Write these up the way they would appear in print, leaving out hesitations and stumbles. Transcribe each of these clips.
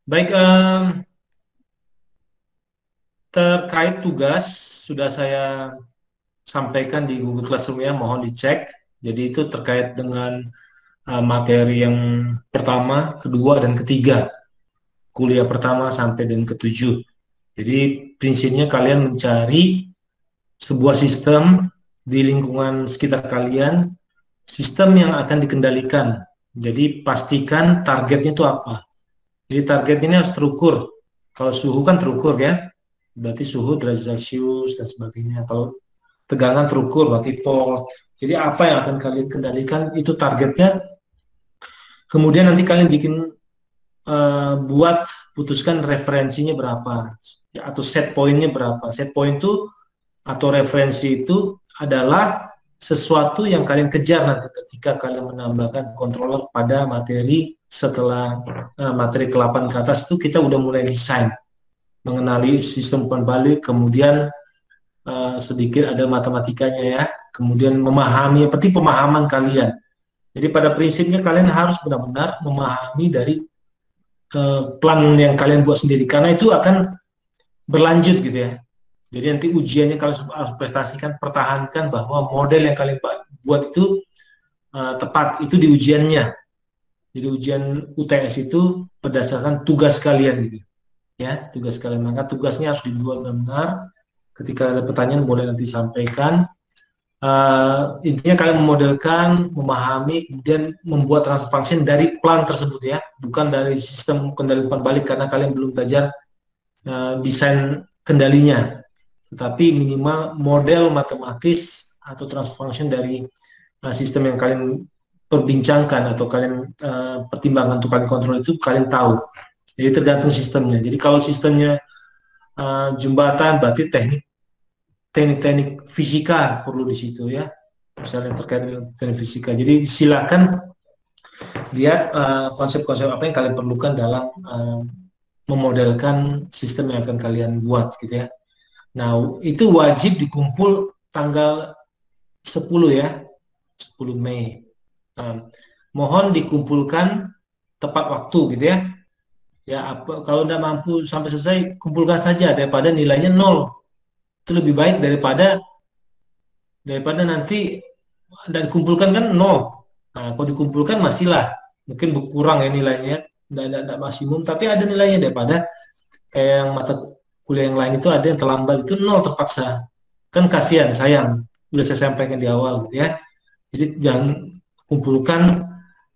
Baik, terkait tugas sudah saya sampaikan di Google Classroom ya, mohon dicek. Jadi itu terkait dengan materi yang pertama, kedua, dan ketiga, kuliah pertama sampai dan ketujuh. Jadi prinsipnya kalian mencari sebuah sistem di lingkungan sekitar kalian, sistem yang akan dikendalikan. Jadi pastikan targetnya itu apa. Jadi target ini harus terukur. Kalau suhu kan terukur ya, berarti suhu derajat Celcius dan sebagainya. Kalau tegangan terukur berarti volt. Jadi apa yang akan kalian kendalikan itu targetnya. Kemudian nanti kalian bikin buat putuskan referensinya berapa ya, atau set pointnya berapa. Set point itu atau referensi itu adalah sesuatu yang kalian kejar nanti ketika kalian menambahkan controller pada materi setelah materi ke-8 ke atas itu kita udah mulai desain mengenali sistem umpan balik, kemudian sedikit ada matematikanya ya, kemudian memahami, seperti pemahaman kalian. Jadi pada prinsipnya kalian harus benar-benar memahami dari plan yang kalian buat sendiri, karena itu akan berlanjut gitu ya. Jadi nanti ujiannya kalau harus prestasikan, pertahankan bahwa model yang kalian buat itu tepat, itu di ujiannya. Jadi ujian UTS itu berdasarkan tugas kalian gitu ya, tugas kalian. Maka tugasnya harus dibuat benar-benar. Ketika ada pertanyaan boleh nanti sampaikan. Intinya kalian memodelkan, memahami, kemudian membuat transfer function dari plan tersebut ya, bukan dari sistem kendali umpan balik karena kalian belum belajar desain kendalinya, tetapi minimal model matematis atau transfer function dari sistem yang kalian perbincangkan atau kalian pertimbangkan untuk kalian kontrol itu kalian tahu. Jadi tergantung sistemnya. Jadi kalau sistemnya jembatan berarti teknik-teknik fisika perlu di situ ya, misalnya terkait dengan teknik fisika. Jadi silakan lihat konsep-konsep apa yang kalian perlukan dalam memodelkan sistem yang akan kalian buat gitu ya. Nah, itu wajib dikumpul tanggal 10 ya, 10 Mei. Mohon dikumpulkan tepat waktu gitu ya. Ya, kalau tidak mampu sampai selesai, kumpulkan saja daripada nilainya nol. Itu lebih baik daripada nanti dan dikumpulkan kan nol. Nah, kalau dikumpulkan masihlah mungkin berkurang ya nilainya, tidak maksimum, tapi ada nilainya daripada kayak yang mata kuliah yang lain itu ada yang terlambat itu nol terpaksa. Kan kasihan, sayang. Udah saya sampaikan di awal gitu ya. Jadi jangan kumpulkan,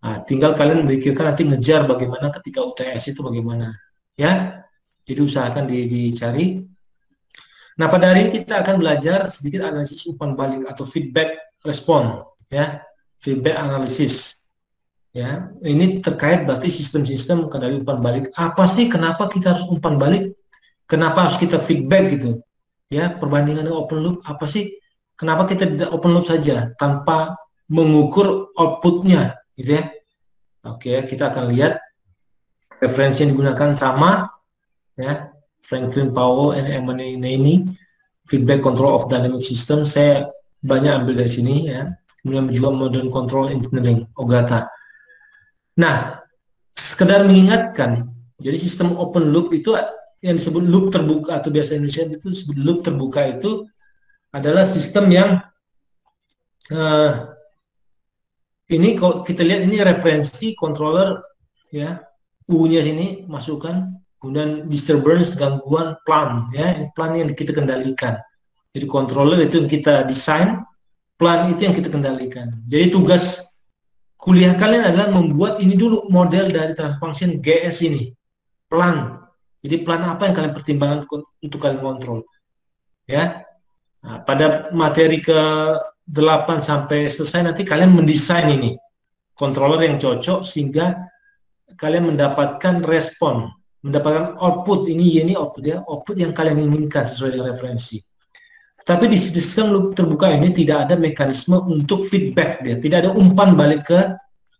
nah, tinggal kalian memikirkan nanti ngejar bagaimana ketika UTS itu bagaimana. Ya, jadi usahakan dicari. Nah, pada hari ini kita akan belajar sedikit analisis umpan balik atau feedback respon, ya, feedback analisis. Ya, ini terkait berarti sistem-sistem kendali umpan balik. Apa sih kenapa kita harus umpan balik? Kenapa harus kita feedback gitu? Ya, perbandingan dengan open loop apa sih? Kenapa kita tidak open loop saja tanpa mengukur outputnya, gitu ya? Oke, kita akan lihat referensi yang digunakan sama, ya. Franklin Powell and Emmanuel Naney, feedback control of dynamic system. Saya banyak ambil dari sini, ya. Kemudian juga modern control engineering, Ogata. Nah, sekedar mengingatkan, jadi sistem open loop itu yang disebut loop terbuka atau biasa Indonesia itu disebut loop terbuka itu adalah sistem yang ini kalau kita lihat ini referensi controller ya, U-nya sini masukkan, kemudian disturbance gangguan plan ya, ini plan yang kita kendalikan. Jadi controller itu yang kita desain, plan itu yang kita kendalikan. Jadi tugas kuliah kalian adalah membuat ini dulu model dari transfer function GS ini, plan. Jadi plan apa yang kalian pertimbangkan untuk kalian kontrol ya. Nah, pada materi ke 8 sampai selesai nanti kalian mendesain ini controller yang cocok sehingga kalian mendapatkan respon, mendapatkan output ini output ya, output yang kalian inginkan sesuai dengan referensi. Tapi di sistem loop terbuka ini tidak ada mekanisme untuk feedback dia, tidak ada umpan balik ke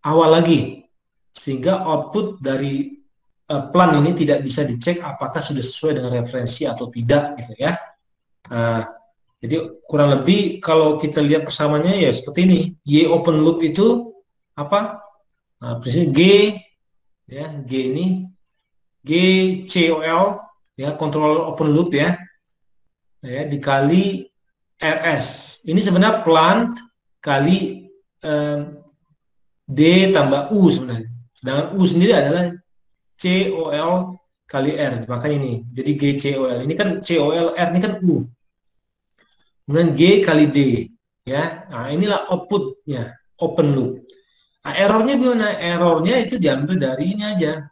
awal lagi, sehingga output dari plan ini tidak bisa dicek apakah sudah sesuai dengan referensi atau tidak gitu ya. Jadi kurang lebih kalau kita lihat persamaannya ya seperti ini. Y open loop itu apa? Nah, prinsipnya G ya, G ini GCOL ya, controller open loop ya, dikali RS. Ini sebenarnya plant kali eh, D tambah U sebenarnya. Sedangkan U sendiri adalah COL kali R. Makanya ini. Jadi GCOL. Ini kan COL, R ini kan U. Kemudian G kali D. Ya. Nah, inilah outputnya. Open loop. Nah, errornya gimana? Errornya itu diambil dari ini aja.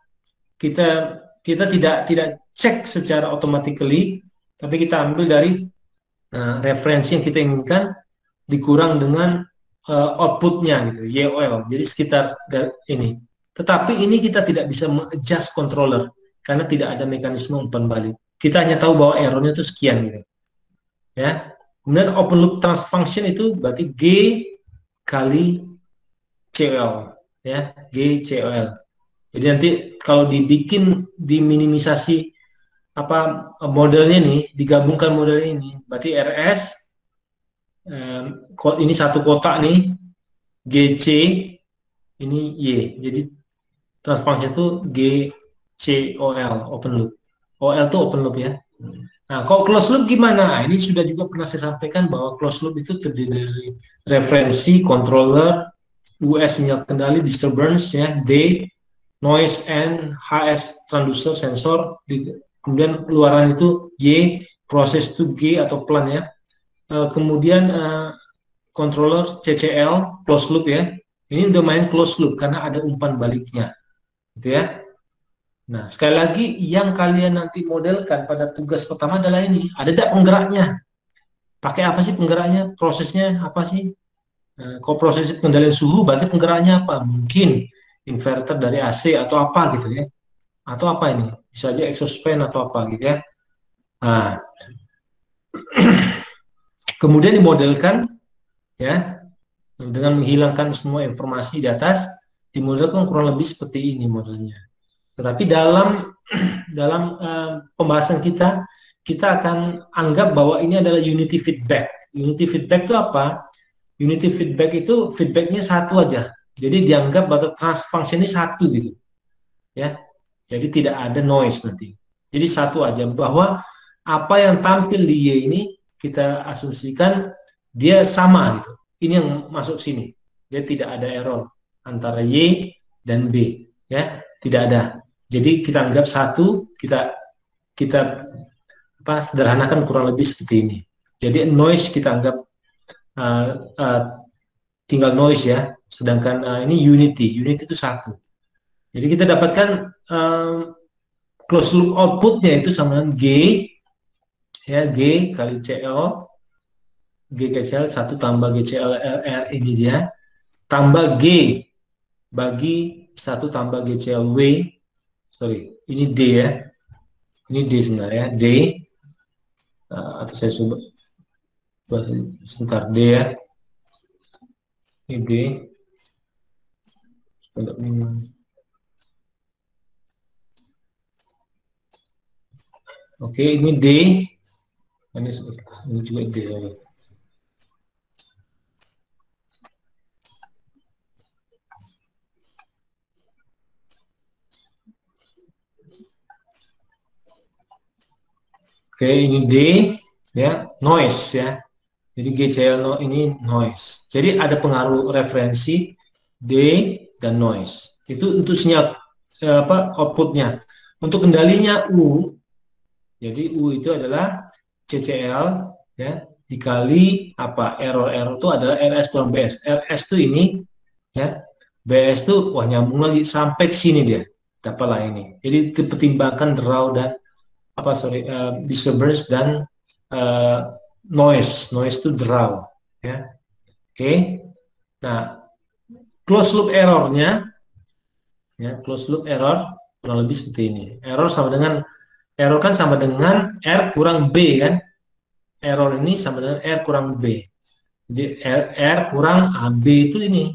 Kita kita tidak cek secara automatically, tapi kita ambil dari referensi yang kita inginkan dikurang dengan outputnya gitu, YOL. Jadi sekitar ini. Tetapi ini kita tidak bisa adjust controller karena tidak ada mekanisme umpan balik. Kita hanya tahu bahwa errornya itu sekian gitu. Ya. Kemudian open loop transfer function itu berarti G kali COL ya, G COL. Jadi nanti kalau dibikin diminimisasi apa modelnya nih, digabungkan modelnya ini, berarti RS ini satu kotak nih, GC ini Y. Jadi transfer function itu GCOL open loop. OL itu open loop ya. Nah, kalau closed loop gimana? Nah, ini sudah juga pernah saya sampaikan bahwa closed loop itu terdiri dari referensi, controller, US sinyal kendali, disturbance ya, D, noise, N, HS transducer sensor, kemudian luaran itu Y, proses itu G atau plan ya. Kemudian controller CCL closed loop ya. Ini udah main closed loop karena ada umpan baliknya, gitu ya. Nah, sekali lagi yang kalian nanti modelkan pada tugas pertama adalah ini. Ada tidak penggeraknya? Pakai apa sih penggeraknya? Prosesnya apa sih? Kalau proses pengendalian suhu, berarti penggeraknya apa? Mungkin inverter dari AC atau apa gitu ya. Atau apa ini? Bisa aja exhaust fan atau apa gitu ya. Nah, kemudian dimodelkan ya dengan menghilangkan semua informasi di atas, dimodelkan kurang lebih seperti ini modelnya. Tetapi dalam pembahasan kita, kita akan anggap bahwa ini adalah unity feedback. Unity feedback itu apa? Unity feedback itu feedbacknya satu aja. Jadi dianggap bahwa transfer function ini satu gitu, ya. Jadi tidak ada noise nanti. Jadi satu aja bahwa apa yang tampil di Y ini kita asumsikan dia sama gitu. Ini yang masuk sini. Dia tidak ada error antara Y dan B, ya. Tidak ada. Jadi kita anggap satu, kita kita sederhanakan kurang lebih seperti ini. Jadi noise kita anggap uh, uh, tinggal noise ya, sedangkan ini unity itu satu. Jadi kita dapatkan closed loop outputnya itu sama dengan G ya, G kali CL, G kali CL 1 tambah GCL R ini dia, tambah G bagi 1 tambah GCL W, sorry ini D ya, ini D sebenarnya D, atau saya coba sebentar D ya, ini D untuk minum. Oke, ini D, ini juga D. Oke, ini D, ya, noise ya. Jadi GCL ini noise. Jadi ada pengaruh referensi D dan noise. Itu untuk sinyal outputnya. Untuk kendalinya U, jadi U itu adalah CCL ya dikali apa error itu adalah RS kurang BS. RS itu ini ya, BS itu wah nyambung lagi sampai ke sini dia dapatlah ini. Jadi dipertimbangkan draw dan disturbance dan noise itu draw ya. Oke. Nah, close loop errornya ya, close loop error kurang lebih seperti ini. Error kan sama dengan R kurang B kan. Error ini sama dengan R kurang B. Jadi R kurang AB itu ini.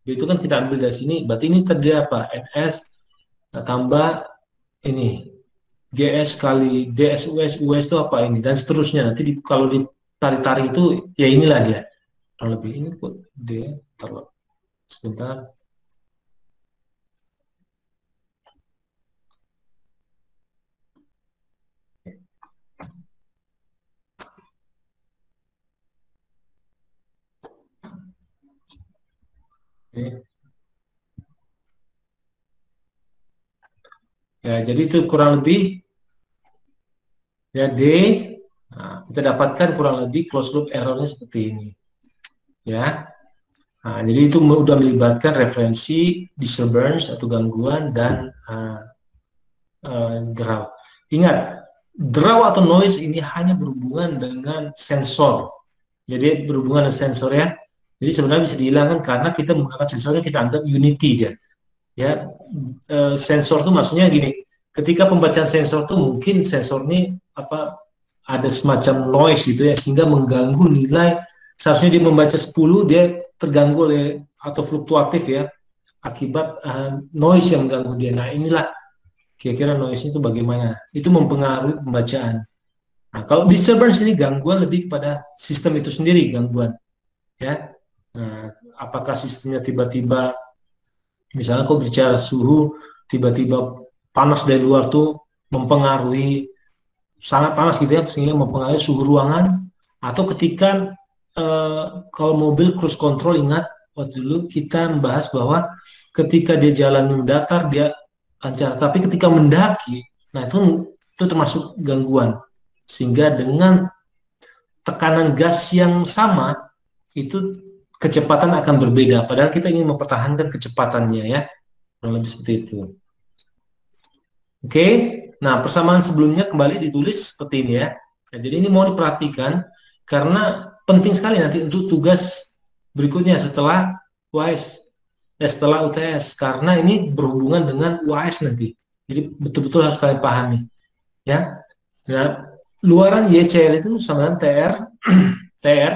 B itu kan kita ambil dari sini, berarti ini terdiri apa? NS tambah ini GS kali DS US itu apa ini dan seterusnya. Nanti kalau ditarik-tarik itu ya inilah dia. Kurang lebih ini kok D terlalu sebentar. Oke. Ya, jadi itu kurang lebih ya D. Nah, kita dapatkan kurang lebih closed loop errornya seperti ini. Ya. Nah, jadi itu sudah melibatkan referensi, disturbance atau gangguan dan draw. Ingat, draw atau noise ini hanya berhubungan dengan sensor. Jadi berhubungan dengan sensor ya. Jadi sebenarnya bisa dihilangkan karena kita menggunakan sensornya kita anggap unity dia. Ya, sensor itu maksudnya gini. Ketika pembacaan sensor itu mungkin sensor ini apa ada semacam noise gitu ya sehingga mengganggu nilai seharusnya dia membaca 10 dia terganggu oleh atau fluktuatif ya akibat noise yang mengganggu dia. Nah, inilah kira-kira noise itu bagaimana? Itu mempengaruhi pembacaan. Nah, kalau disturbance ini gangguan lebih kepada sistem itu sendiri gangguan, ya. Nah, apakah sistemnya tiba-tiba, misalnya kau bicara suhu, tiba-tiba panas dari luar tuh mempengaruhi sangat panas gitu ya, sehingga mempengaruhi suhu ruangan, atau ketika kalau mobil cruise control ingat waktu dulu kita membahas bahwa ketika dia jalan mendatar dia lancar, tapi ketika mendaki, nah itu termasuk gangguan. Sehingga dengan tekanan gas yang sama, itu kecepatan akan berbeda. Padahal kita ingin mempertahankan kecepatannya ya. Kurang lebih seperti itu. Oke, nah persamaan sebelumnya kembali ditulis seperti ini ya. Nah, jadi ini mau diperhatikan karena penting sekali nanti untuk tugas berikutnya setelah UAS, setelah UTS, karena ini berhubungan dengan UAS nanti. Jadi betul-betul harus kalian pahami ya. Nah, luaran YCL itu sama dengan TR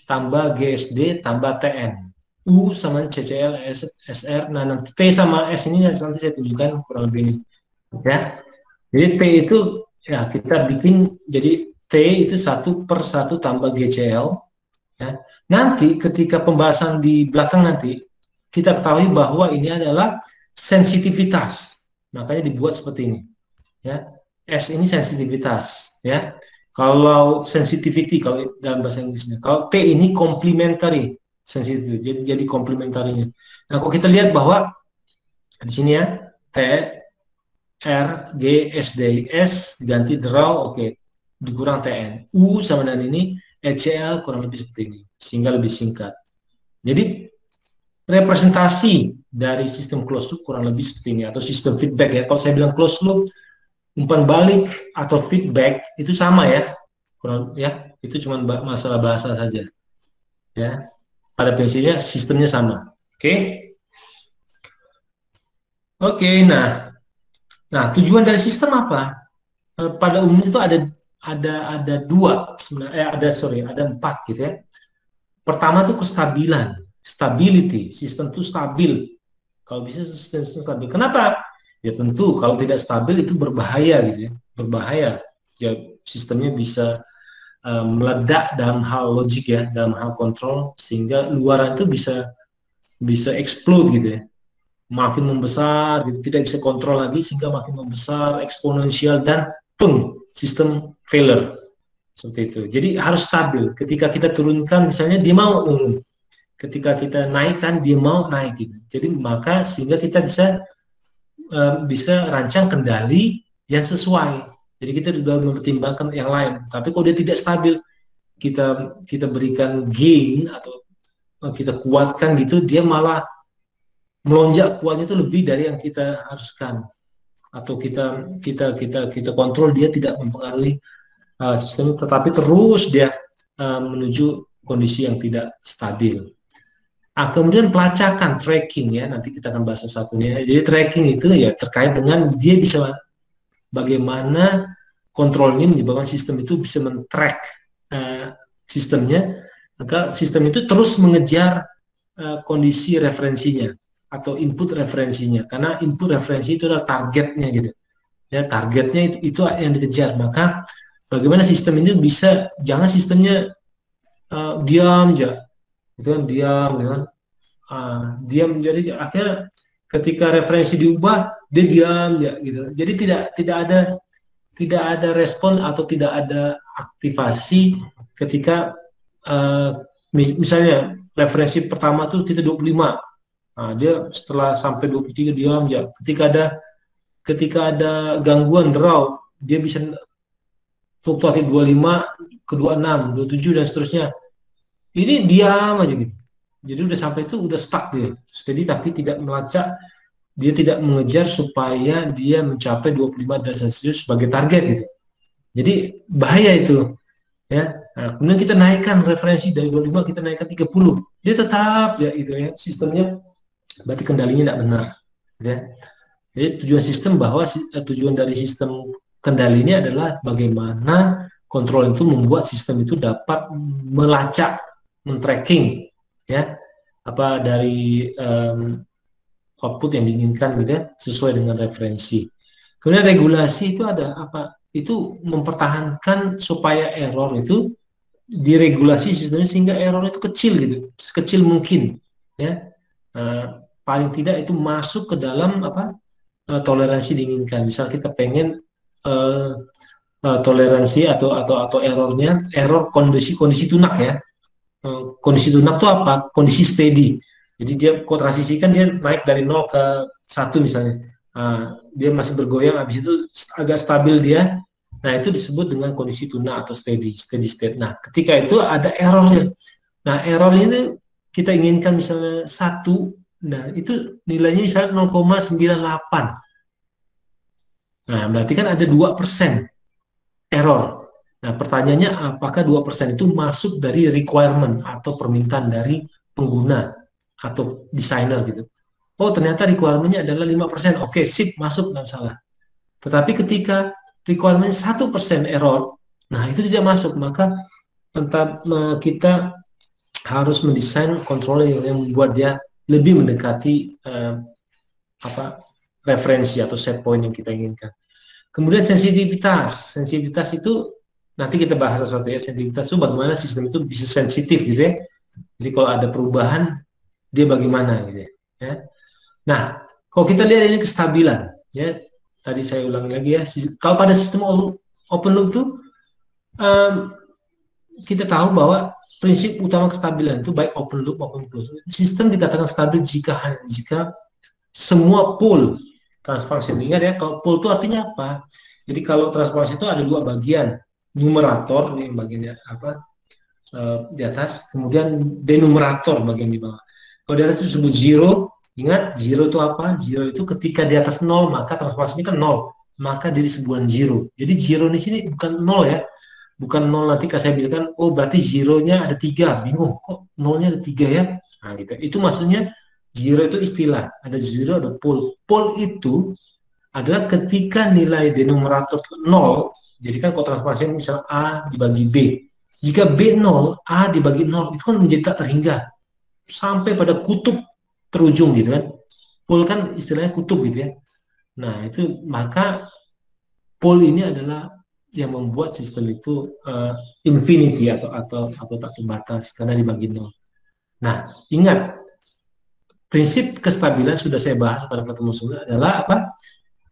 tambah GSD tambah TN. U sama CCL SR. Nah, nanti T sama S ini nanti saya tunjukkan kurang lebih ini. Ya. Jadi T itu ya kita bikin jadi T itu 1/1 tambah GCL. Ya. Nanti ketika pembahasan di belakang nanti kita ketahui bahwa ini adalah sensitivitas. Makanya dibuat seperti ini. Ya. S ini sensitivitas, ya. Kalau sensitivity kalau dalam bahasa Inggrisnya. Kalau T ini complementary sensitivity. Jadi komplementarinya. Nah, kalau kita lihat bahwa di sini ya T R G S D S diganti draw, oke. Dikurang TN. U sama dengan ini ECL kurang lebih seperti ini sehingga lebih singkat. Jadi representasi dari sistem closed loop kurang lebih seperti ini atau sistem feedback ya. Kalau saya bilang closed loop, umpan balik atau feedback itu sama ya, kurang ya itu cuma masalah bahasa saja ya. Pada prinsipnya sistemnya sama. Oke. Nah tujuan dari sistem apa? Pada umumnya itu ada dua sebenarnya, ada 4 gitu ya. Pertama tuh kestabilan, stability, sistem itu stabil. Kalau bisa sistem stabil. Kenapa? Ya tentu kalau tidak stabil itu berbahaya gitu ya, berbahaya. Ya sistemnya bisa meledak dalam hal logik ya, dalam hal kontrol sehingga luaran itu bisa explode gitu ya. Makin membesar gitu, tidak bisa kontrol lagi sehingga makin membesar eksponensial dan sistem failure seperti itu. Jadi harus stabil. Ketika kita turunkan misalnya dia mau turun. Ketika kita naikkan dia mau naik gitu. Jadi maka sehingga kita bisa rancang kendali yang sesuai. Jadi kita sudah mempertimbangkan yang lain. Tapi kalau dia tidak stabil, kita berikan gain atau kita kuatkan gitu, dia malah melonjak kuatnya itu lebih dari yang kita haruskan. Atau kita kontrol dia tidak mempengaruhi sistem, tetapi terus dia menuju kondisi yang tidak stabil. Kemudian pelacakan, tracking ya, nanti kita akan bahas satunya. Jadi tracking itu ya terkait dengan dia bisa bagaimana kontrol ini menyebabkan sistem itu bisa men-track sistemnya, maka sistem itu terus mengejar kondisi referensinya atau input referensinya, karena input referensi itu adalah targetnya gitu. Ya, targetnya itu yang dikejar. Maka bagaimana sistem ini bisa, jangan sistemnya diam aja itu kan, diam jadi akhirnya ketika referensi diubah dia diam ya gitu. Jadi tidak ada respon atau tidak ada aktivasi ketika misalnya referensi pertama tuh kita 25 Nah, dia setelah sampai 23 diam aja. Ketika ada gangguan draw, dia bisa fluktuatif 25 ke 26, 27 dan seterusnya. Ini diam aja gitu. Jadi udah sampai itu udah stuck dia. Jadi tapi tidak melacak, dia tidak mengejar supaya dia mencapai 25 derajat Celcius sebagai target gitu. Jadi bahaya itu, ya. Nah, kemudian kita naikkan referensi dari 25 kita naikkan 30. Dia tetap ya itu ya sistemnya, berarti kendalinya tidak benar, ya. Jadi tujuan dari sistem kendali ini adalah bagaimana kontrol itu membuat sistem itu dapat melacak, men-tracking ya apa dari output yang diinginkan gitu ya, sesuai dengan referensi. Kemudian regulasi itu ada apa? Itu mempertahankan supaya error itu diregulasi sistemnya sehingga error itu kecil gitu, sekecil mungkin ya. Paling tidak itu masuk ke dalam apa toleransi diinginkan. Misal kita pengen uh, toleransi atau error kondisi tunak ya. Kondisi tunak itu apa? Kondisi steady. Jadi dia kok transisi kan dia naik dari 0 ke 1 misalnya. Dia masih bergoyang, habis itu agak stabil dia. Nah, itu disebut dengan kondisi tunak atau steady state. Nah, ketika itu ada errornya. Nah, errornya itu kita inginkan misalnya 1, nah itu nilainya misalnya 0,98. Nah, berarti kan ada 2% error. Nah, pertanyaannya apakah 2% itu masuk dari requirement atau permintaan dari pengguna atau desainer gitu. Oh, ternyata requirement-nya adalah 5%. Oke, sip, masuk, nggak salah. Tetapi ketika requirement 1% error, nah itu tidak masuk. Maka kita harus mendesain controller yang membuat dia lebih mendekati referensi atau set point yang kita inginkan. Kemudian sensitivitas itu nanti kita bahas sesuatu ya. Sensitivitas itu bagaimana sistem itu bisa sensitif gitu ya. Jadi kalau ada perubahan dia bagaimana gitu ya. Nah, kalau kita lihat ini kestabilan ya. Tadi saya ulangi lagi ya. Kalau pada sistem open loop itu kita tahu bahwa prinsip utama kestabilan itu baik open loop maupun closed loop. Sistem dikatakan stabil jika semua pool transfunction. Ingat ya, kalau pool itu artinya apa? Jadi kalau transfunction itu ada dua bagian, numerator ini bagiannya apa di atas, kemudian denumerator bagian di bawah. Kalau di atas itu disebut zero. Ingat zero itu apa? Zero itu ketika di atas 0 maka transfunction kan 0, maka dari sebuah zero. Jadi zero di sini bukan 0 ya, bukan 0 nanti saya bilang oh berarti zeronya ada 3, bingung kok nolnya ada 3 ya. Nah gitu. Itu maksudnya zero itu istilah, ada zero, ada pool. Pool itu adalah ketika nilai denumerator 0, jadi kan kalau transformasi misalnya A dibagi B. Jika B 0, A dibagi 0, itu kan menjadi tak terhingga. Sampai pada kutub terujung gitu kan. Pool kan istilahnya kutub gitu ya. Nah itu maka pool ini adalah yang membuat sistem itu infinity atau tak terbatas karena dibagi 0. Nah ingat, prinsip kestabilan sudah saya bahas pada pertemuan sebelumnya adalah apa?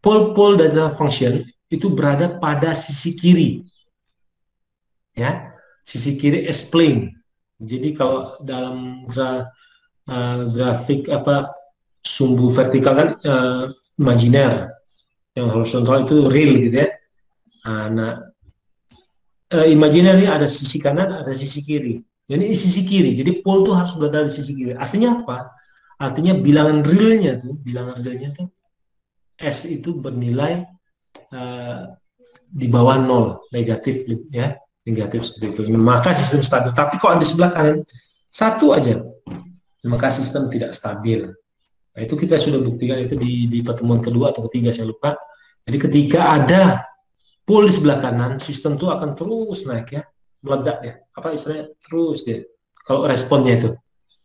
Pol data function itu berada pada sisi kiri, ya, sisi kiri S-plane. Jadi kalau dalam grafik apa sumbu vertikal kan imajiner, yang horizontal itu real gitu ya. Nah, imajiner ini ada sisi kanan, ada sisi kiri. Jadi sisi kiri. Jadi pol itu harus berada di sisi kiri. Artinya apa? Artinya bilangan realnya tuh S itu bernilai di bawah 0, negatif ya, negatif seperti itu. Maka sistem stabil. Tapi kalau di sebelah kanan satu aja, maka sistem tidak stabil. Nah, itu kita sudah buktikan itu di pertemuan kedua atau ketiga saya lupa. Jadi ketika ada pol di sebelah kanan, sistem itu akan terus naik ya, meledak ya. Apa istilahnya? Terus dia. Kalau responnya itu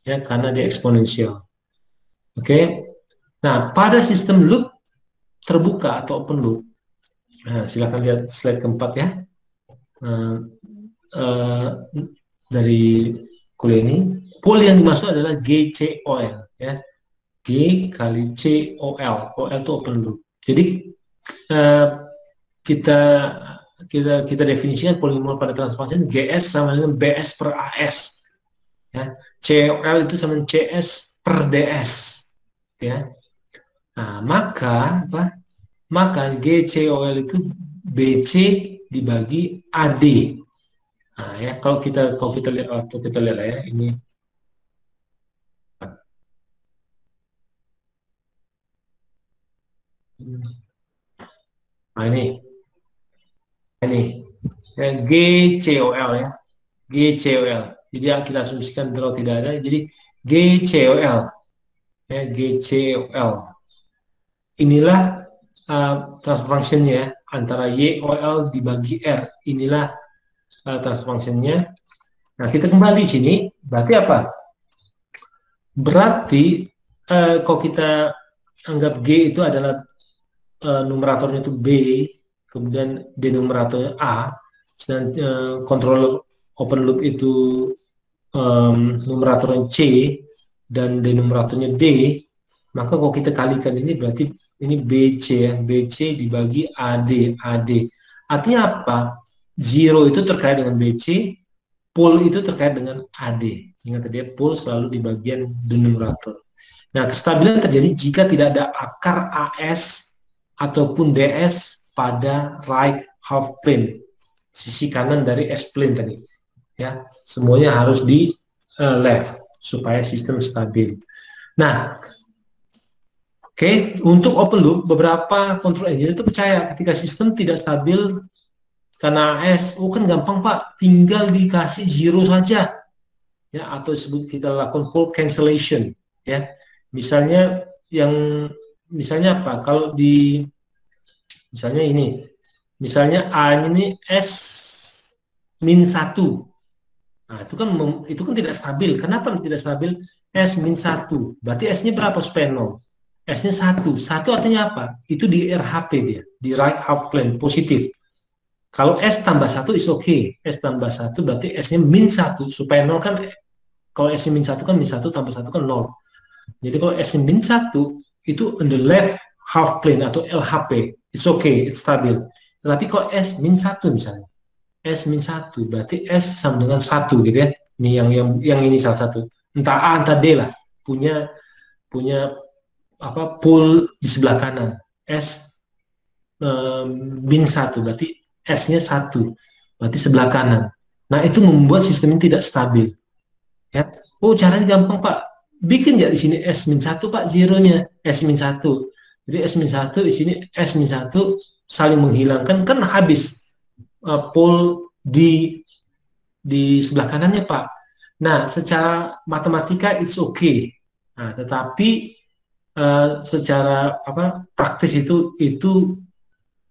ya karena dia eksponensial. Oke. Nah, pada sistem loop terbuka atau open loop. Nah, silakan lihat slide keempat ya. Dari kuliah ini, pool yang dimaksud adalah GCOL ya. G kali COL. OL itu open loop. Jadi kita definisikan polimorf pada transformasi GS sama dengan BS per AS. Ya. COL itu sama dengan CS per DS. ya. Nah, maka GCOL itu BC dibagi AD. Nah, ya kalau kita lihat lah ya ini. Nah, ini ya, GCOL ya. GCOL. Jadi yang kita asumsikan draw tidak ada. Jadi GCOL ya, GCOL. Inilah transfer functionnya ya, antara YOL dibagi R. Inilah transfer functionnya. Nah, kita kembali di sini. Berarti apa? Berarti kalau kita anggap G itu adalah numeratornya itu B, kemudian denominatornya A, dan controller open loop itu numeratornya C dan denominatornya D, maka kalau kita kalikan ini berarti ini BC ya, BC dibagi AD, AD. Artinya apa? Zero itu terkait dengan BC, pool itu terkait dengan AD. Ingat tadi ya, pool selalu di bagian denominator. Nah, kestabilan terjadi jika tidak ada akar AS ataupun DS pada right half plane, sisi kanan dari S plane tadi. Ya, semuanya harus di left supaya sistem stabil. Nah, untuk open loop, beberapa control engineer itu percaya ketika sistem tidak stabil karena AS, kan gampang Pak, tinggal dikasih zero saja, ya, atau disebut kita lakukan fault cancellation, ya. Misalnya apa? Kalau di misalnya ini, misalnya A ini S min 1. Nah, itu kan tidak stabil. Kenapa tidak stabil? S min 1. Berarti S-nya berapa supaya 0? S-nya 1. 1 artinya apa? Itu di RHP dia, di right half plane, positif. Kalau S tambah 1 is okay. S tambah 1 berarti S-nya min 1. Supaya 0 kan, kalau S-nya min 1 kan min 1 tambah 1 kan 0. Jadi kalau S-nya min 1, itu on the left half plane atau LHP. It's okay, it's stabil. Tapi kalau S min 1 misalnya, S min 1 berarti S sama dengan 1 gitu ya. Ini yang ini salah satu. Entah A entah D lah. Punya apa pool di sebelah kanan. S min 1 berarti S-nya 1. Berarti sebelah kanan. Nah, itu membuat sistem ini tidak stabil. Ya. Oh, caranya gampang, Pak. Bikin ya di sini S min 1, Pak, zeronya S min 1. Jadi S min 1 di sini S min 1 saling menghilangkan, kan habis pol di sebelah kanannya, Pak. Nah, secara matematika it's okay. Nah, tetapi secara praktis itu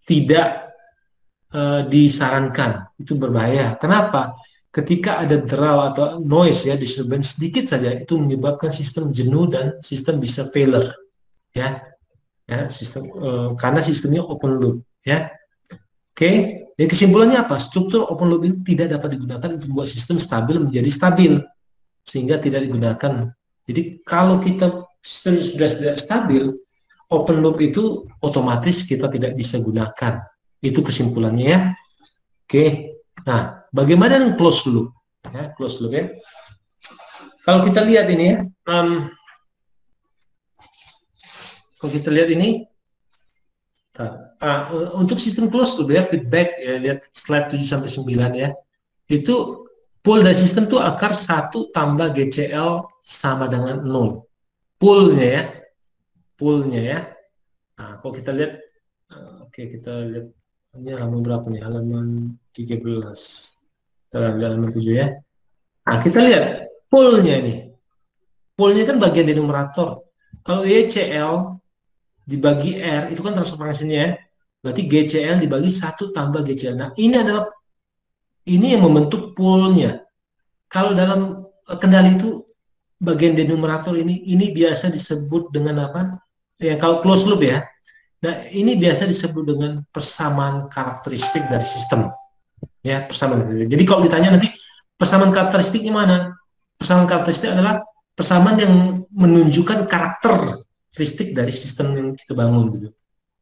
tidak disarankan. Itu berbahaya. Kenapa? Ketika ada draw atau noise ya, disturbance sedikit saja, itu menyebabkan sistem jenuh dan sistem bisa failure. Ya, sistem karena sistemnya open loop. Ya. Oke, jadi kesimpulannya apa? Struktur open loop itu tidak dapat digunakan untuk membuat sistem stabil menjadi stabil, sehingga tidak digunakan. Jadi kalau sistem sudah tidak stabil, open loop itu otomatis kita tidak bisa gunakan. Itu kesimpulannya ya. Oke, nah bagaimana dengan closed loop? Ya, closed loop ya. Kalau kita lihat ini ya, kalau kita lihat ini, untuk sistem closed loop ya, feedback ya, lihat slide 7-9 ya, itu pool dari sistem itu akar 1 tambah GCL sama dengan 0. Poolnya ya. Nah, kalau kita lihat, kita lihat ini halaman berapa nih? Halaman 13. Halaman 7 ya. Nah, kita lihat poolnya nih. Poolnya kan bagian denominator. Kalau YCL dibagi R, itu kan transfer function-nya, berarti GCL dibagi 1 tambah GCL. Nah, ini yang membentuk poolnya. Kalau dalam kendali itu, bagian denominator ini biasa disebut dengan apa? Ya, kalau closed loop ya. Nah, ini biasa disebut dengan persamaan karakteristik dari sistem. Ya, persamaan. Jadi kalau ditanya nanti persamaan karakteristiknya mana? Persamaan karakteristik adalah persamaan yang menunjukkan karakteristik dari sistem yang kita bangun gitu.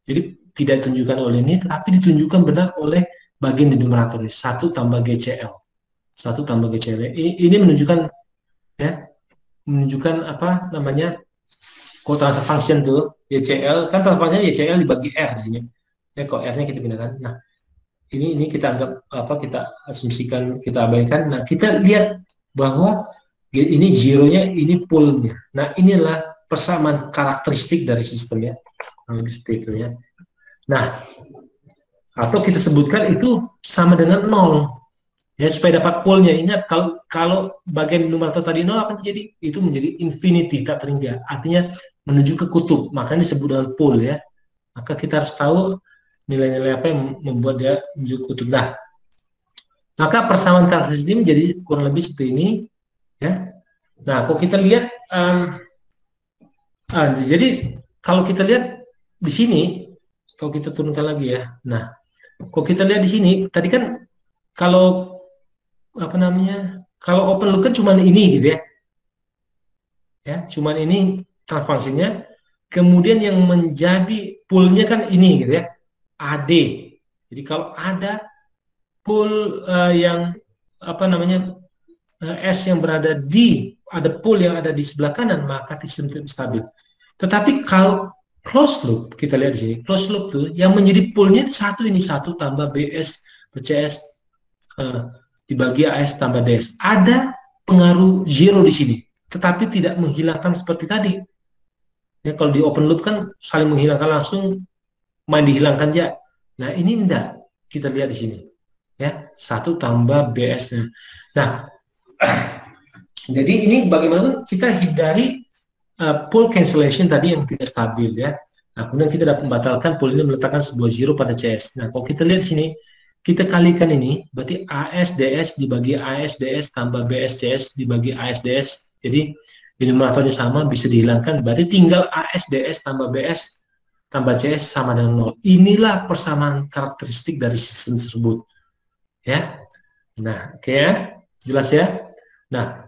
Jadi tidak ditunjukkan oleh ini, tapi ditunjukkan benar oleh bagian denominator ini, 1 tambah GCL. 1 tambah GCL. Ini menunjukkan ya, menunjukkan apa namanya? Kalau transfer function tuh YCL kan transfer function YCL dibagi R di sini. Ya kok R-nya kita pindahkan. Nah, ini kita anggap apa, kita asumsikan, kita abaikan. Nah, kita lihat bahwa ini zeronya, ini poolnya. Nah, inilah persamaan karakteristik dari sistem ya. Seperti itu ya. Nah, atau kita sebutkan itu sama dengan 0. Ya, supaya dapat poolnya. Ingat, kalau bagian numerator tadi 0 akan jadi itu menjadi infinity, tak terhingga. Artinya menuju ke kutub. Makanya disebut dengan pool ya. Maka kita harus tahu nilai-nilai apa yang membuat dia menuju ke kutub. Nah, maka persamaan karakteristik ini menjadi kurang lebih seperti ini ya. Nah, kalau kita lihat jadi kalau kita lihat di sini, kalau kita turunkan lagi ya. Nah, kalau kita lihat di sini, tadi kan kalau apa namanya, kalau open loop kan cuma ini gitu ya, cuma ini transfunksinya. Kemudian yang menjadi poolnya kan ini gitu ya, AD. Jadi kalau ada pool yang apa namanya S yang berada ada pool yang ada di sebelah kanan, maka sistem tidak stabil. Tetapi kalau closed loop, kita lihat di sini, closed loop tuh yang menjadi poolnya satu, ini satu tambah BS BCS dibagi AS tambah DS. Ada pengaruh zero di sini, tetapi tidak menghilangkan seperti tadi. Ya, kalau di open loop kan saling menghilangkan langsung, main dihilangkan aja. Nah, ini enggak. Kita lihat di sini. Ya, 1 tambah BS-nya. Nah, jadi ini bagaimana kita hindari pool cancellation tadi yang tidak stabil ya. Nah, kemudian kita dapat membatalkan pool ini meletakkan sebuah zero pada CS. Nah, kalau kita lihat di sini, kita kalikan ini, berarti ASDS dibagi ASDS tambah BSCS dibagi ASDS. Jadi, numeratornya sama, bisa dihilangkan. Berarti tinggal ASDS tambah BS tambah CS sama dengan 0. Inilah persamaan karakteristik dari sistem tersebut. Ya. Nah, oke ya. Jelas ya? Nah,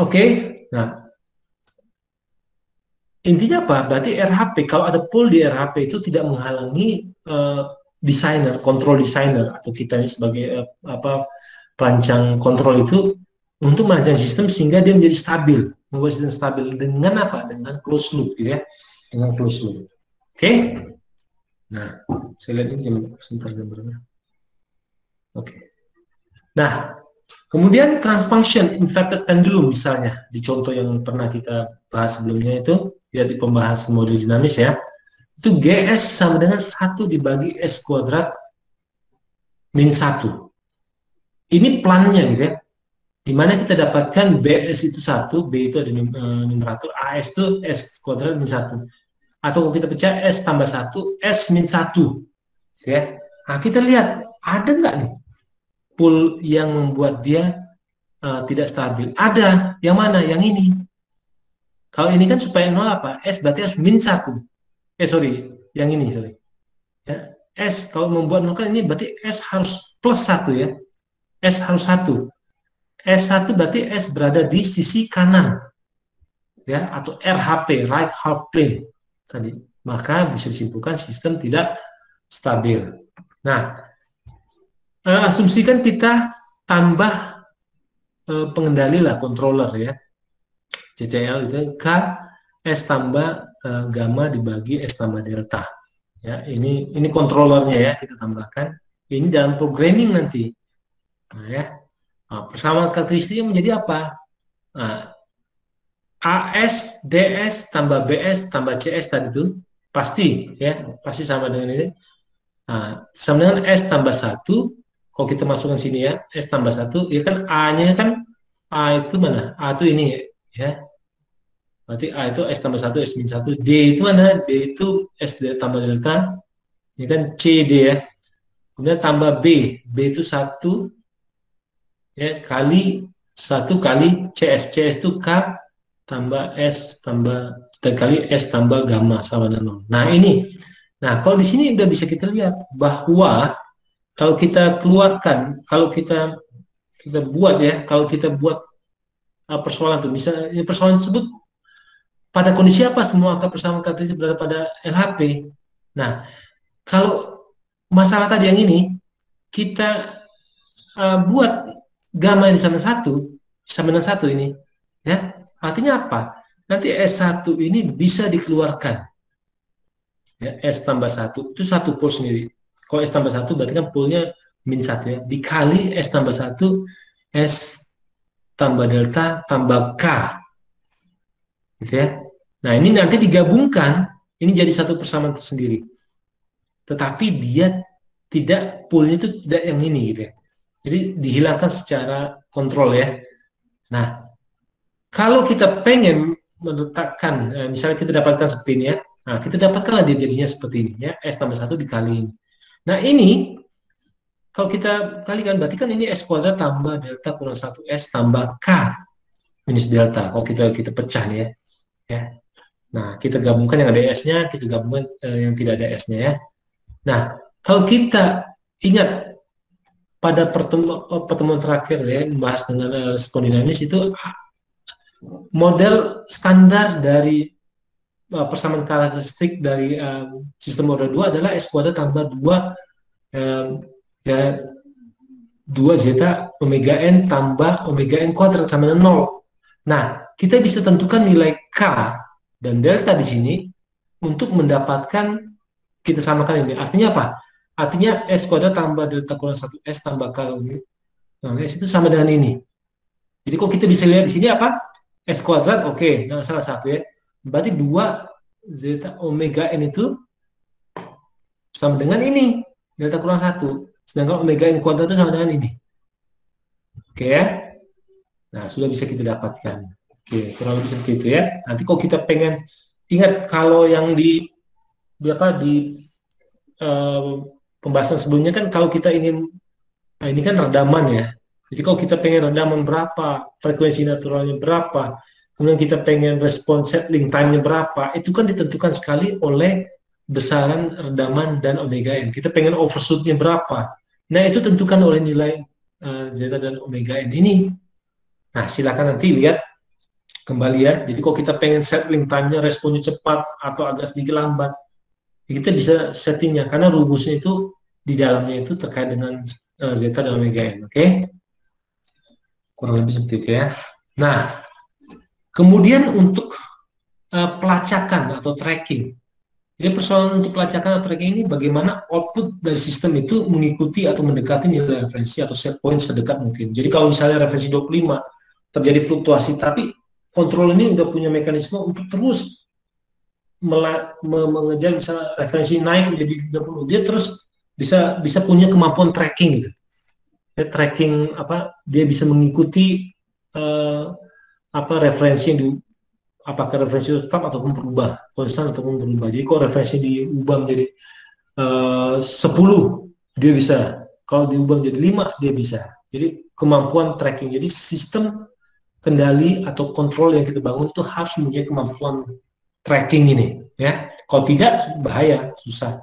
oke. Nah, intinya apa? Berarti RHP, kalau ada pool di RHP itu tidak menghalangi desainer, kontrol desainer atau kita ini sebagai perancang kontrol itu untuk merancang sistem sehingga dia menjadi stabil, membuat sistem stabil dengan apa? Dengan closed loop, gitu ya, dengan closed loop. Oke? Nah, saya lihat ini sebentar gambarnya. Oke. Nah, kemudian transfunction inverted pendulum misalnya di contoh yang pernah kita bahas sebelumnya itu ya di pembahasan model dinamis ya. Itu GS sama dengan 1 dibagi S kuadrat min 1. Ini plannya gitu ya. Dimana kita dapatkan BS itu 1, B itu ada numerator, AS itu S kuadrat min 1. Atau kalau kita percaya S tambah 1, S min 1. Ya. Nah, kita lihat, ada nggak nih pool yang membuat dia tidak stabil? Ada. Yang mana? Yang ini. Kalau ini kan supaya 0 apa? S berarti harus min 1. Sorry, yang ini, sorry. Ya, S kalau membuat 0 kan ini berarti S harus plus 1 ya. S harus 1. S1 berarti S berada di sisi kanan. Ya, atau RHP, right half plane tadi. Maka bisa disimpulkan sistem tidak stabil. Nah, asumsikan kita tambah pengendali lah, controller ya. CCL itu K S tambah gamma dibagi S tambah delta. Ya, ini controllernya ya, kita tambahkan. Ini dalam programming nanti. Nah, ya. Nah, persamaan karakteristiknya menjadi apa? Nah, AS DS tambah BS tambah CS tadi itu pasti ya, pasti sama dengan ini. Nah, sama dengan S tambah 1. Kalau kita masukkan sini ya, S tambah 1, ya kan A-nya kan, A itu mana? A itu ini ya. Berarti A itu S tambah 1, S min 1. D itu mana? D itu S tambah delta. Ini kan C, D ya. Kemudian tambah B. B itu 1 ya, kali 1 kali CS. CS itu K tambah S tambah kali S tambah gamma sama dengan 0. Nah, ini. Nah, kalau di sini udah bisa kita lihat bahwa kalau kita keluarkan, kalau kita buat ya, kalau kita buat persoalan itu, misalnya persoalan tersebut pada kondisi apa semua angka persamaan karakteristik berada pada LHP. Nah, kalau masalah tadi yang ini, kita buat gamma yang sama dengan 1 ini, ya, artinya apa? nanti S1 ini bisa dikeluarkan. Ya, S tambah 1 itu satu pool sendiri. Kalau S tambah 1 berarti kan poolnya min 1 ya. Dikali S tambah 1, S tambah delta tambah K. Gitu ya. Nah ini nanti digabungkan, ini jadi satu persamaan tersendiri. Tetapi dia tidak, poolnya itu tidak yang ini gitu ya. Jadi dihilangkan secara kontrol ya. Nah, kalau kita pengen meletakkan, misalnya kita dapatkan seperti ini ya, nah kita dapatkanlah dia jadinya seperti ini ya, S tambah 1 dikali ini. Nah ini, kalau kita kalikan, berarti kan ini S kuadrat tambah delta kurang 1S tambah K minus delta, kalau kita pecah nih ya. Nah, kita gabungkan yang ada S-nya, kita gabungkan yang tidak ada S-nya ya. Nah, kalau kita ingat pada pertemuan terakhir ya, membahas dengan respon dinamis itu model standar dari persamaan karakteristik dari sistem order 2 adalah S kuadrat tambah 2 ya 2 zeta omega n tambah omega n kuadrat sama dengan 0. Nah, kita bisa tentukan nilai K dan delta di sini untuk mendapatkan, kita samakan ini. Artinya apa? Artinya S kuadrat tambah delta kurang 1S tambah K S itu sama dengan ini. Jadi kok kita bisa lihat di sini apa? S kuadrat, oke, nah salah satu ya. Berarti 2 zeta omega n itu sama dengan ini, delta kurang 1. Sedangkan omega n kuadrat itu sama dengan ini. Oke ya. Nah, sudah bisa kita dapatkan. Oke, kurang lebih seperti itu ya. Nanti kalau kita pengen, ingat kalau yang di pembahasan sebelumnya kan, kalau kita ingin, nah ini kan redaman ya. Jadi kalau kita pengen redaman berapa, frekuensi naturalnya berapa, kemudian kita pengen respon settling time-nya berapa, itu kan ditentukan sekali oleh besaran redaman dan omega n. Kita pengen overshoot-nya berapa. Nah, itu tentukan oleh nilai zeta dan omega n ini. Nah, silakan nanti lihat kembali ya. Jadi kalau kita pengen settling time-nya, responnya cepat atau agak sedikit lambat, kita bisa settingnya, karena rumusnya itu di dalamnya itu terkait dengan zeta dan omega n. Oke? Kurang lebih seperti itu ya. Nah, kemudian untuk pelacakan atau tracking. Jadi persoalan untuk pelacakan atau tracking ini bagaimana output dari sistem itu mengikuti atau mendekati nilai referensi atau set point sedekat mungkin. Jadi kalau misalnya referensi 25 terjadi fluktuasi, tapi kontrol ini udah punya mekanisme untuk terus mengejar, misalnya referensi naik menjadi 30, dia terus bisa punya kemampuan tracking gitu. Ya, tracking apa, dia bisa mengikuti apa referensi yang apakah referensi itu tetap ataupun berubah, konstan ataupun berubah. Jadi kalau referensi diubah menjadi 10, dia bisa. Kalau diubah menjadi 5, dia bisa. Jadi kemampuan tracking. Jadi sistem kendali atau kontrol yang kita bangun itu harus mempunyai kemampuan tracking ini. Ya, kalau tidak bahaya, susah.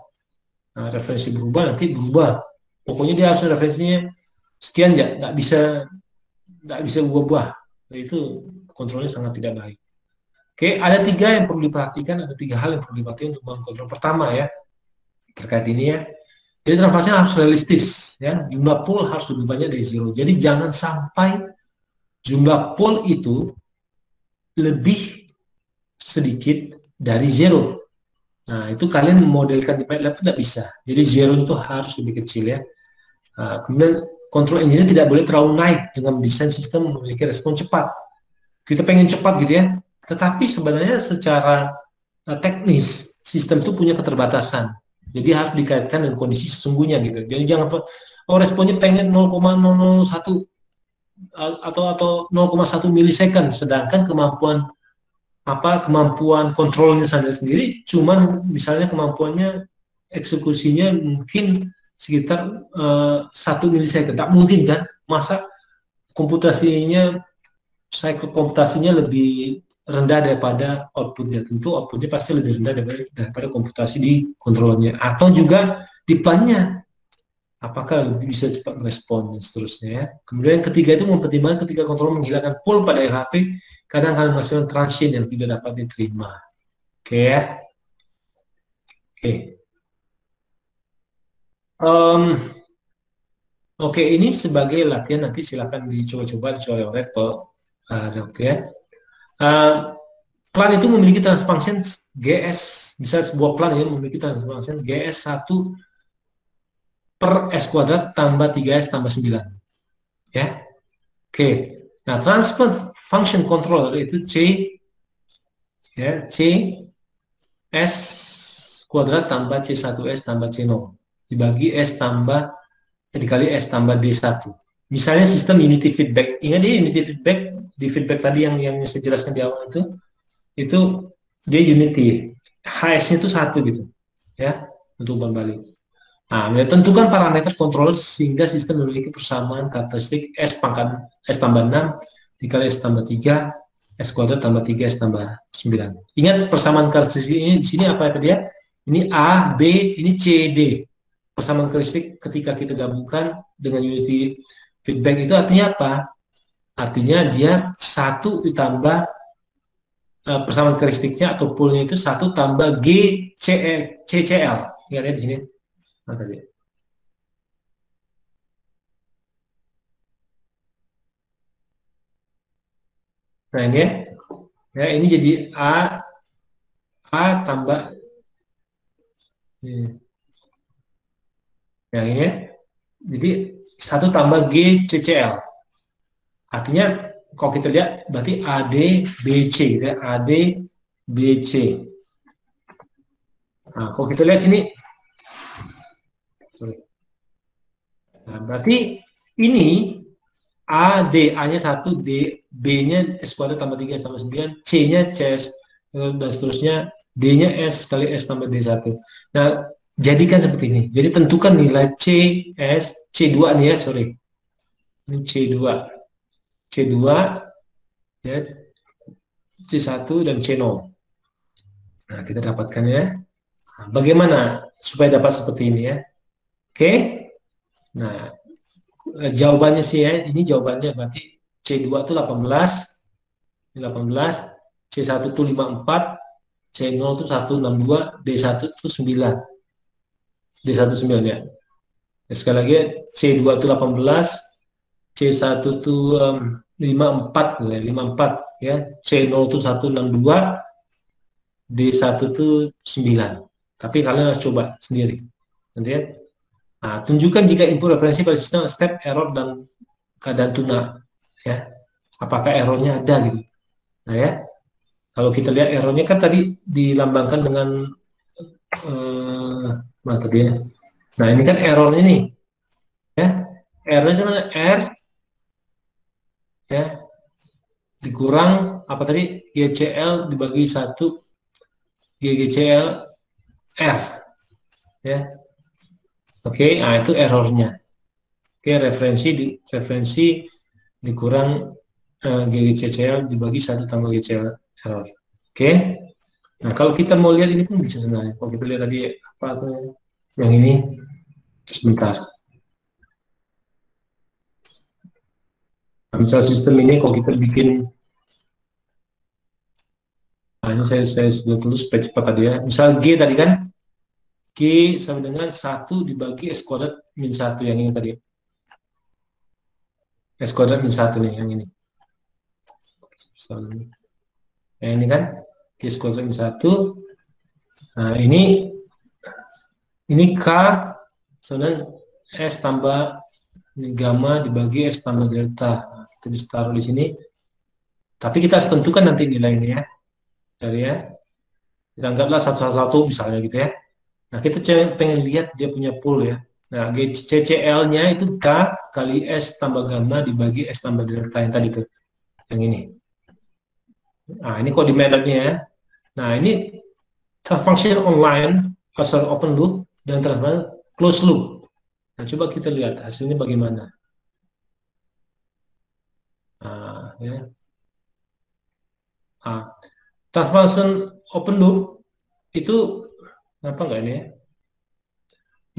Nah, referensi berubah, nanti berubah. Pokoknya dia harus referensinya sekian ya, nggak bisa ubah-ubah. Nah, itu kontrolnya sangat tidak baik. Oke, ada 3 yang perlu diperhatikan, ada 3 hal yang perlu diperhatikan untuk mengkontrol. Pertama ya, terkait ini ya. Jadi transfernya harus realistis ya. Jumlah pool harus lebih banyak dari zero. Jadi jangan sampai jumlah pool itu lebih sedikit dari zero. Nah, itu kalian memodelkan di MATLAB tidak bisa. Jadi zero itu harus lebih kecil ya. Nah, kemudian control engine tidak boleh terlalu naik dengan desain sistem memiliki respon cepat. Kita pengen cepat gitu ya. Tetapi sebenarnya secara teknis sistem itu punya keterbatasan. Jadi harus dikaitkan dengan kondisi sesungguhnya gitu. Jadi jangan responnya pengen 0,001 atau 0,1 milisecond, sedangkan kemampuan kontrolnya sendiri cuman misalnya kemampuannya eksekusinya mungkin sekitar 1 milisecond. Tak mungkin kan? Masa komputasinya cycle komputasinya lebih rendah daripada outputnya. Tentu outputnya pasti lebih rendah daripada komputasi di kontrolnya. Atau juga di plannya, apakah bisa cepat merespon dan seterusnya ya. Kemudian yang ketiga itu mempertimbangkan ketika kontrol menghilangkan pool pada LHP, kadang akan menghasilkan transient yang tidak dapat diterima. Oke ya. Oke. Oke, ini sebagai latihan, nanti silakan dicoba-coba, dicoret-coret kalau ada waktu ya. Plan itu memiliki transfer function GS, bisa sebuah plan yang memiliki transfer function GS 1 per S kuadrat tambah 3S tambah 9. Ya, oke. Nah, transfer function controller itu C, ya, C S kuadrat tambah C1S tambah C0 dibagi S tambah dikali S tambah D1. Misalnya sistem unity feedback. Ingat dia unity feedback, di feedback tadi yang saya jelaskan di awal itu dia unity. HS-nya itu satu gitu. Ya, untuk umpan balik. Nah, tentukan parameter controller sehingga sistem memiliki persamaan karakteristik S tambah 6 dikali S tambah 3 S kuadrat tambah 3 S tambah 9. Ingat persamaan karakteristik ini di sini apa tadi ya? Ini A, B, ini C, D. Persamaan karakteristik ketika kita gabungkan dengan unity feedback itu artinya apa? Artinya dia satu ditambah persamaan karakteristiknya atau poolnya itu satu tambah G, C, C, C, L. Ingat ya di sini. Nah, tadi. Nah ini ya, ya ini jadi A tambah yang ini ya. Jadi satu tambah G C C L. Artinya kalau kita lihat berarti AD BC ya, AD BC. Nah, kalau kita lihat sini, sorry. Nah, berarti ini A, D, A-nya 1, D, B-nya S kuadrat tambah 3 S tambah 9, C-nya CS, dan seterusnya, D-nya S kali S tambah D1. Nah, jadikan seperti ini. Jadi tentukan nilai C, S, C2 nih ya, sorry. Ini C2. C2, ya, C1, dan C0. Nah, kita dapatkan ya. Nah, bagaimana supaya dapat seperti ini ya? Oke. Nah, jawabannya sih ya, ini jawabannya berarti C2 itu 18, 18, C1 itu 54, C0 itu 162, D1 itu 9. D1 9 ya. Nah, sekali lagi C2 itu 18, C1 itu 54 ya, 54 ya. C0 itu 162, D1 itu 9. Tapi kalian harus coba sendiri. Nanti ya. Nah, tunjukkan jika input referensi pada sistem step error dan keadaan tuna ya. Apakah errornya ada gitu. Nah ya, kalau kita lihat errornya kan tadi dilambangkan dengan mana tadi ya? Nah ini kan errornya nih, ya. Errornya sebenarnya R ya dikurang apa tadi GCL dibagi 1 GGCL R ya. Oke, nah itu errornya. Oke, referensi dikurang GGCL dibagi 1 tambah GCL error. Oke. Nah, kalau kita mau lihat ini pun bisa sebenarnya. Kalau kita lihat tadi apa tuh yang ini sebentar. Nah, misal sistem ini kalau kita bikin, nah ini saya sudah tulis supaya cepat tadi ya. Misal G tadi kan, G sama dengan 1 dibagi S kuadrat min 1 yang ini tadi. S kuadrat min 1 nih, yang ini. Nah, ini kan, G S kuadrat min 1. Nah, ini K sebenarnya S tambah ini gamma dibagi S tambah delta. Nah, kita bisa taruh di sini. Tapi kita harus tentukan nanti nilainya ya. Dari ya. Kita anggaplah 111 misalnya gitu ya. Nah, kita pengen lihat dia punya pool ya. Nah, CCL-nya itu K kali S tambah gamma dibagi S tambah delta yang tadi tuh. Yang ini. Nah, ini koordinatnya ya. Nah, ini function online, asal open loop, dan transfer close loop. Nah, coba kita lihat hasilnya bagaimana. Nah, ya. Nah, transformation open loop itu apa enggak ini ya?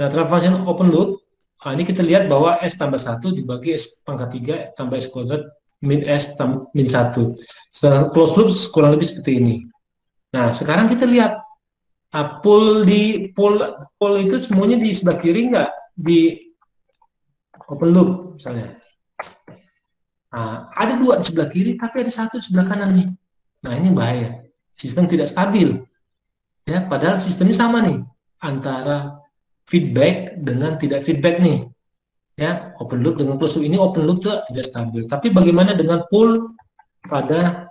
Nah, transformation open loop, nah ini kita lihat bahwa S tambah 1 dibagi S pangkat 3 tambah S kuadrat min S min 1. Sedangkan closed loop kurang lebih seperti ini. Nah, sekarang kita lihat pool itu semuanya di sebelah kiri enggak? Di open loop misalnya. Nah, ada 2 di sebelah kiri, tapi ada 1 di sebelah kanan nih. Nah, ini bahaya. sistem tidak stabil. Ya, padahal sistemnya sama nih antara feedback dengan tidak feedback nih. Ya, open loop dengan closed loop ini open loop tuh tidak stabil. Tapi bagaimana dengan pull pada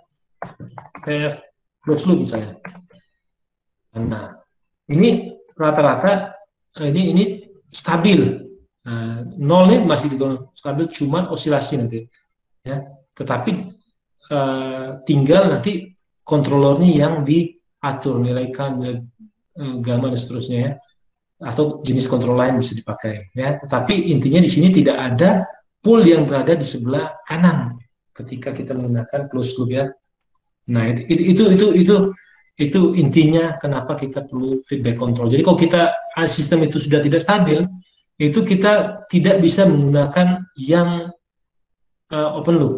closed loop misalnya? Nah, ini rata-rata ini stabil. Nah, nol ini masih stabil, cuman osilasi nanti. Ya, tetapi tinggal nanti kontrolernya yang diatur nilai K, nilai gamma dan seterusnya ya, atau jenis kontrol lain bisa dipakai ya. Tetapi intinya di sini tidak ada pool yang berada di sebelah kanan ketika kita menggunakan closed loop ya. Nah, itu intinya kenapa kita perlu feedback control. Jadi kalau kita sistem itu sudah tidak stabil, itu kita tidak bisa menggunakan yang open loop.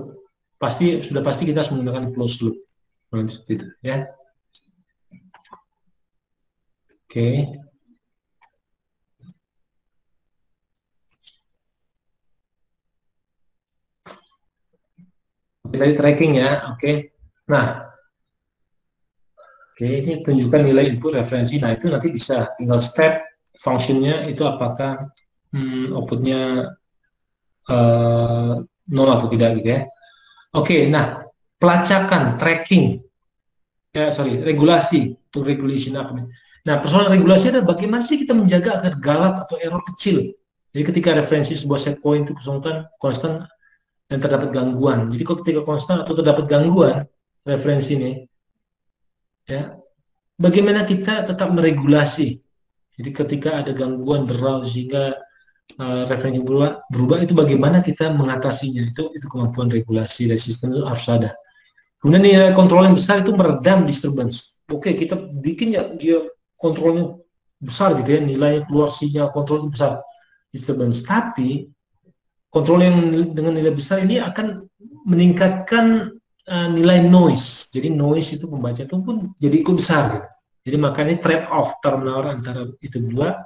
Sudah pasti kita harus menggunakan closed loop. Seperti itu ya. Oke. Nilai tracking ya, oke. Nah, oke, ini tunjukkan nilai input referensi. Nah, itu nanti bisa tinggal step functionnya itu apakah outputnya nol atau tidak gitu ya. Oke, nah pelacakan, tracking, regulasi, untuk regulation apa nih? Nah, persoalan regulasi adalah bagaimana sih kita menjaga agar galap atau error kecil. Jadi ketika referensi sebuah set point itu konstan dan terdapat gangguan. Jadi kalau ketika konstan atau terdapat gangguan referensi ini, ya, bagaimana kita tetap meregulasi. Jadi ketika ada gangguan berau sehingga referensi berubah, itu bagaimana kita mengatasinya. Itu kemampuan regulasi dari sistem itu harus ada. Kemudian nilai kontrol yang besar itu meredam disturbance. Oke, kita bikin ya dia kontrolnya besar gitu ya, nilai keluar sinyal kontrol besar disturbance. Tapi kontrol yang dengan nilai besar ini akan meningkatkan nilai noise. Jadi noise itu membaca itu pun jadi ikut besar gitu. Jadi makanya trade off menawar antara itu dua,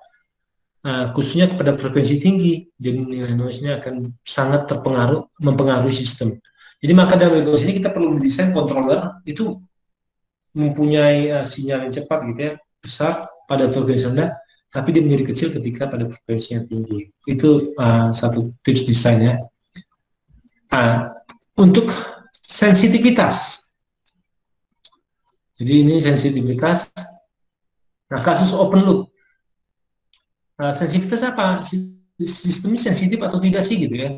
khususnya kepada frekuensi tinggi. Jadi nilai noise-nya akan sangat mempengaruhi sistem. Jadi maka dalam regulasi ini kita perlu mendesain controller itu mempunyai sinyal yang cepat gitu ya, besar pada frekuensi rendah, tapi dia menjadi kecil ketika pada frekuensi yang tinggi. Itu satu tips desainnya. Untuk sensitivitas. Jadi ini sensitivitas. Nah, kasus open loop. Sensitivitas apa? Sistemnya sensitif atau tidak sih gitu ya.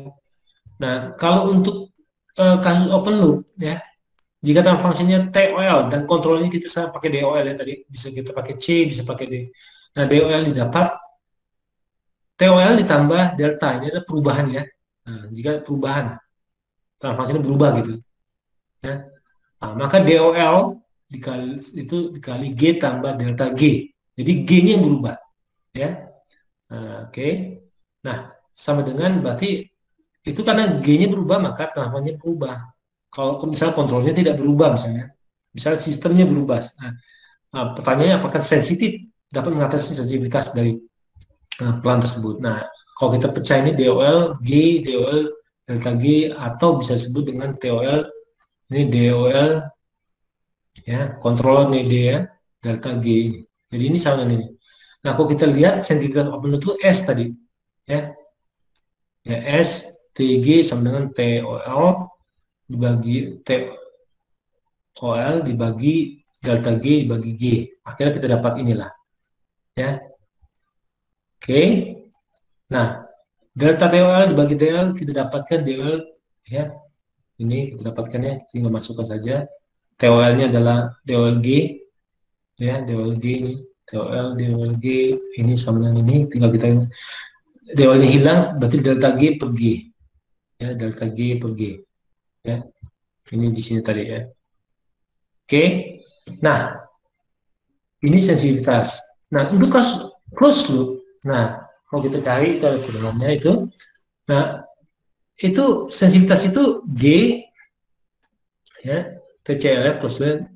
Nah, kalau untuk kasus open loop ya, jika dalam fungsinya TOL dan kontrolnya kita pakai DOL ya tadi, bisa kita pakai C, bisa pakai D. Nah, DOL didapat, TOL ditambah delta, ini adalah perubahan ya. Nah, jika perubahan, dalam fungsinya berubah gitu ya. Nah, maka DOL dikali G tambah delta G. Jadi G-nya yang berubah ya. Oke. Nah, sama dengan berarti itu karena G-nya berubah maka tenapannya berubah. Kalau misalnya kontrolnya tidak berubah misalnya sistemnya berubah. Nah, pertanyaannya apakah sensitif dapat mengatasi sensitivitas dari pelan tersebut. Nah, kalau kita pecah ini DOL, G, DOL, delta G, atau bisa disebut dengan TOL, ini DOL, ya, kontrol nih D ya, delta G ini. Jadi ini sama dengan ini. Nah, kalau kita lihat sensitivitas open loop itu S tadi, ya, ya S TG sama dengan TOL dibagi TOL dibagi delta G dibagi G. Akhirnya kita dapat inilah, ya. Oke. Nah, delta TOL dibagi TL kita dapatkan DOL, ya. Ini kita dapatkannya, tinggal masukkan saja. TOL-nya adalah DOL G, ya, DOL G ini. DOL G ini sama dengan ini, tinggal kita DOL-nya hilang, berarti delta G per G, ya, delta G per G, ya, ini di sini tadi ya. Oke, nah ini sensitivitas. Nah untuk closed loop, nah kalau kita cari itu ada formulanya itu, nah itu sensitivitas itu G, ya, TCL closed loop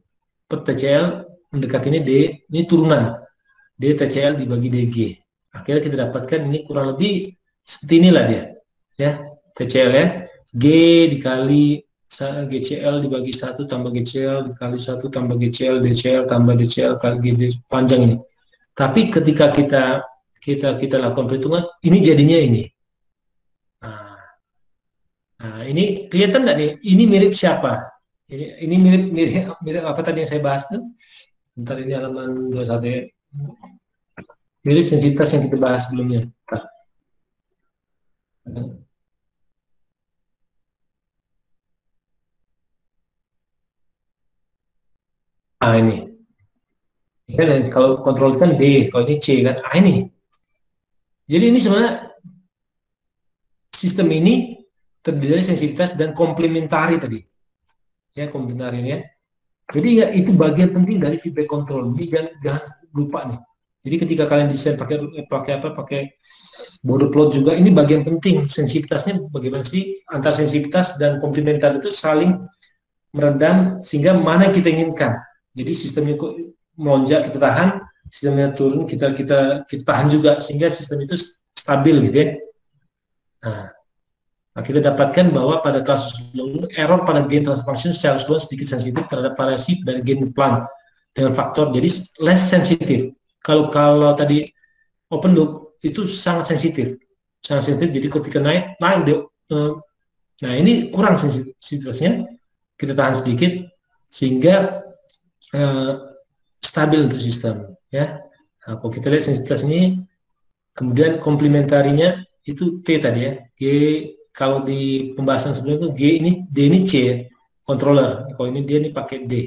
per TCL mendekati ini D, ini turunan D TCL dibagi DG. Akhirnya kita dapatkan ini kurang lebih seperti inilah dia, ya, TCL ya, G dikali GCL dibagi 1 tambah GCL dikali 1 tambah GCL DCL tambah DCL kali GD panjang ini. Tapi ketika kita lakukan perhitungan, ini jadinya ini. Nah, ini kelihatan nggak nih? Ini mirip siapa? Ini mirip mirip mirip apa tadi yang saya bahas tuh? Bentar, ini halaman 21 ya. Mirip sensitivitas yang kita bahas sebelumnya. Ini. Kan kalau kontrol kan D, kalau ini C kan. Ini. Jadi ini sebenarnya sistem ini terdiri dari sensitivitas dan komplementari tadi. Ya, komplementari ya. Jadi ya, itu bagian penting dari feedback control. Ini jangan lupa nih. Jadi ketika kalian desain pakai border plot juga, ini bagian penting. Sensitivitasnya bagaimana sih antar sensitivitas dan komplementar itu saling meredam sehingga mana yang kita inginkan. Jadi sistemnya melonjak kita tahan, sistemnya turun kita tahan juga sehingga sistem itu stabil gitu ya. Nah, kita dapatkan bahwa pada kasus error pada gain transfer function secara keseluruhan sedikit sensitif terhadap variasi dari gain plan dengan faktor jadi less sensitif. Kalau tadi open loop itu sangat sensitif, jadi ketika naik nah ini kurang sensitivitasnya, kita tahan sedikit sehingga stabil untuk sistem ya. Nah, kalau kita lihat sensitivitas ini, kemudian komplementarinya itu T tadi ya, G. Kalau di pembahasan sebelumnya itu D ini C ya, controller. Kalau ini dia ini pakai D.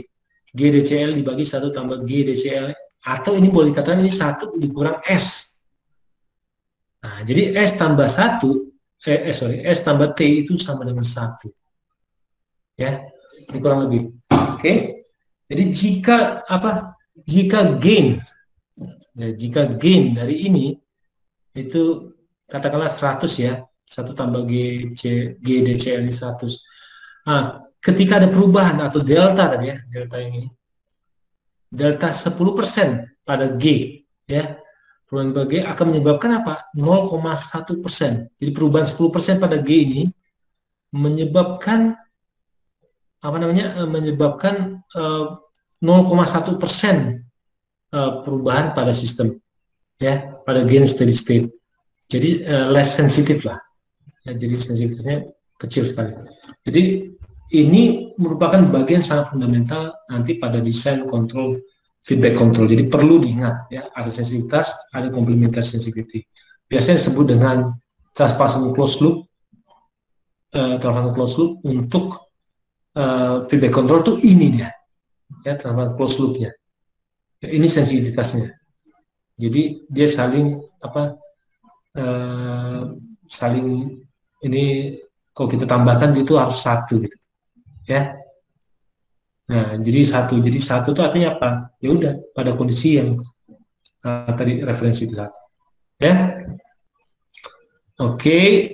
G DCL dibagi 1 tambah G DCL, atau ini boleh dikatakan ini 1 dikurang S. Nah, jadi S tambah 1, S tambah T itu sama dengan 1. Ya, ini kurang lebih. Oke. Jadi jika gain dari ini itu katakanlah 100 ya, 1 tambah G DCL ini 100. Nah, ketika ada perubahan atau delta tadi ya, delta yang ini, delta 10% pada G ya, perubahan pada G akan menyebabkan apa? 0,1%. Jadi perubahan 10% pada G ini menyebabkan menyebabkan 0,1% perubahan pada sistem ya, pada gain steady state. Jadi less sensitif lah ya, jadi sensitivitasnya kecil sekali. Jadi ini merupakan bagian sangat fundamental nanti pada desain kontrol feedback control. Jadi perlu diingat ya, ada sensitivitas, ada complementary sensitivity. Biasanya disebut dengan transversal closed loop. Transversal closed loop untuk feedback control itu ini dia ya, transversal closed loopnya ya, ini sensitivitasnya. Jadi dia saling saling ini, kalau kita tambahkan itu harus 1 gitu ya. Nah, jadi satu itu artinya apa? Ya udah, pada kondisi yang tadi referensi itu 1 ya. Oke.